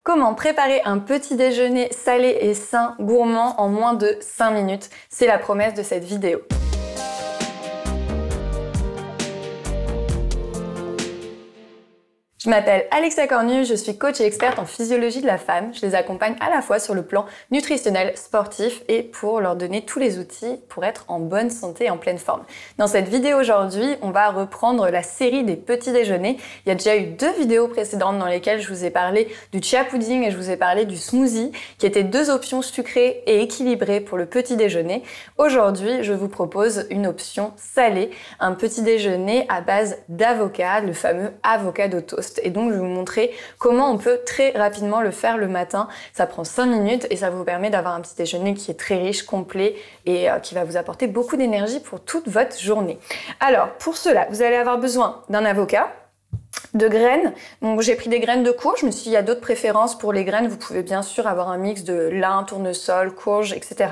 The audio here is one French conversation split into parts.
Comment préparer un petit déjeuner salé et sain, gourmand en moins de 5 minutes? C'est la promesse de cette vidéo. Je m'appelle Alexa Cornu, je suis coach et experte en physiologie de la femme. Je les accompagne à la fois sur le plan nutritionnel, sportif et pour leur donner tous les outils pour être en bonne santé et en pleine forme. Dans cette vidéo aujourd'hui, on va reprendre la série des petits déjeuners. Il y a déjà eu 2 vidéos précédentes dans lesquelles je vous ai parlé du chia pudding et je vous ai parlé du smoothie, qui étaient 2 options sucrées et équilibrées pour le petit déjeuner. Aujourd'hui, je vous propose une option salée, un petit déjeuner à base d'avocat, le fameux avocado toast. Et donc, je vais vous montrer comment on peut très rapidement le faire le matin. Ça prend 5 minutes et ça vous permet d'avoir un petit déjeuner qui est très riche, complet et qui va vous apporter beaucoup d'énergie pour toute votre journée. Alors, pour cela, vous allez avoir besoin d'un avocat, de graines. Donc j'ai pris des graines de courge, mais s'il y a d'autres préférences pour les graines, vous pouvez bien sûr avoir un mix de lin, tournesol, courge, etc.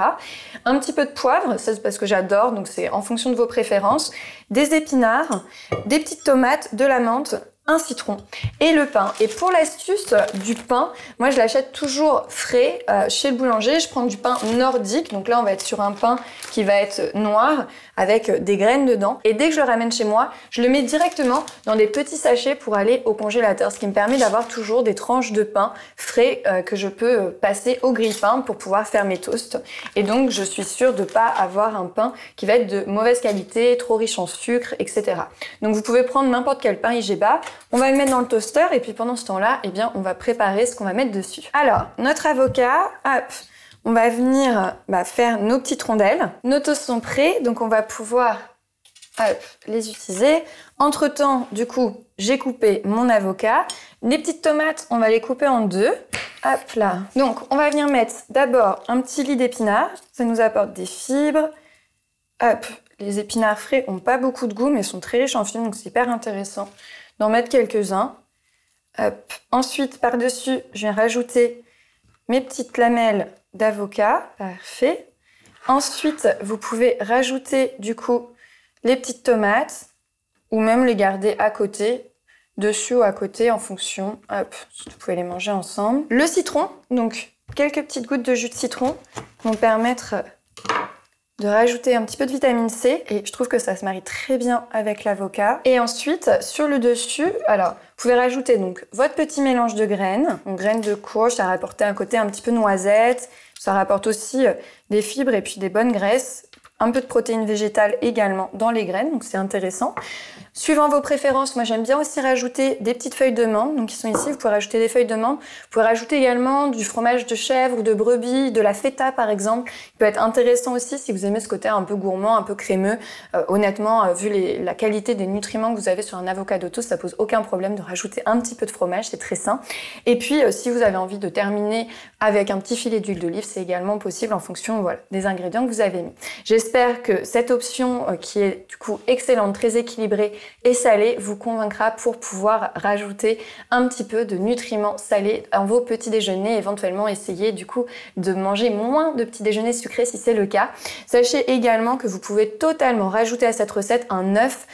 Un petit peu de poivre, ça c'est parce que j'adore, donc c'est en fonction de vos préférences. Des épinards, des petites tomates, de la menthe, un citron et le pain. Et pour l'astuce du pain, moi je l'achète toujours frais chez le boulanger. Je prends du pain nordique, donc là on va être sur un pain qui va être noir avec des graines dedans. Et dès que je le ramène chez moi, je le mets directement dans des petits sachets pour aller au congélateur, ce qui me permet d'avoir toujours des tranches de pain frais que je peux passer au grille-pain pour pouvoir faire mes toasts. Et donc je suis sûre de ne pas avoir un pain qui va être de mauvaise qualité, trop riche en sucre, etc. Donc vous pouvez prendre n'importe quel pain IGBA. On va le mettre dans le toaster et puis pendant ce temps-là, eh bien, on va préparer ce qu'on va mettre dessus. Alors, notre avocat, hop, on va venir faire nos petites rondelles. Nos toasts sont prêts, donc on va pouvoir les utiliser. Entre-temps, du coup, j'ai coupé mon avocat. Les petites tomates, on va les couper en 2. Hop là. Donc, on va venir mettre d'abord un petit lit d'épinards. Ça nous apporte des fibres. Hop, les épinards frais n'ont pas beaucoup de goût, mais sont très riches en fibres, donc c'est hyper intéressant d'en mettre quelques-uns. Ensuite, par-dessus, je viens rajouter mes petites lamelles d'avocat. Parfait. Ensuite, vous pouvez rajouter du coup les petites tomates ou même les garder à côté, dessus ou à côté en fonction. Hop, vous pouvez les manger ensemble. Le citron, donc quelques petites gouttes de jus de citron vont permettre de rajouter un petit peu de vitamine C et je trouve que ça se marie très bien avec l'avocat. Et ensuite, sur le dessus, alors, vous pouvez rajouter donc votre petit mélange de graines. Donc, graines de courge, ça rapporte un côté un petit peu noisette, ça rapporte aussi des fibres et puis des bonnes graisses. Un peu de protéines végétales également dans les graines, donc c'est intéressant. Suivant vos préférences, moi j'aime bien aussi rajouter des petites feuilles de menthe, donc qui sont ici, vous pouvez rajouter des feuilles de menthe. Vous pouvez rajouter également du fromage de chèvre ou de brebis, de la feta par exemple, qui peut être intéressant aussi si vous aimez ce côté un peu gourmand, un peu crémeux. Honnêtement, vu la qualité des nutriments que vous avez sur un avocado toast, ça pose aucun problème de rajouter un petit peu de fromage, c'est très sain. Et puis si vous avez envie de terminer avec un petit filet d'huile d'olive, c'est également possible en fonction des ingrédients que vous avez mis. J'espère que cette option qui est du coup excellente, très équilibrée et salée vous convaincra pour pouvoir rajouter un petit peu de nutriments salés dans vos petits déjeuners, éventuellement essayer du coup de manger moins de petits déjeuners sucrés si c'est le cas. Sachez également que vous pouvez totalement rajouter à cette recette un œuf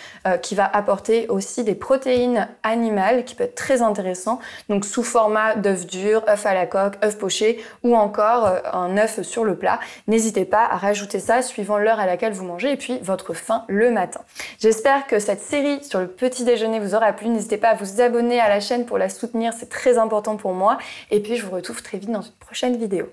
qui va apporter aussi des protéines animales qui peut être très intéressant, donc sous format d'œuf dur, œuf à la coque, œuf poché ou encore un œuf sur le plat. N'hésitez pas à rajouter ça suivant l'heure à laquelle vous mangez et puis votre faim le matin. J'espère que cette série sur le petit déjeuner vous aura plu. N'hésitez pas à vous abonner à la chaîne pour la soutenir, c'est très important pour moi. Et puis je vous retrouve très vite dans une prochaine vidéo.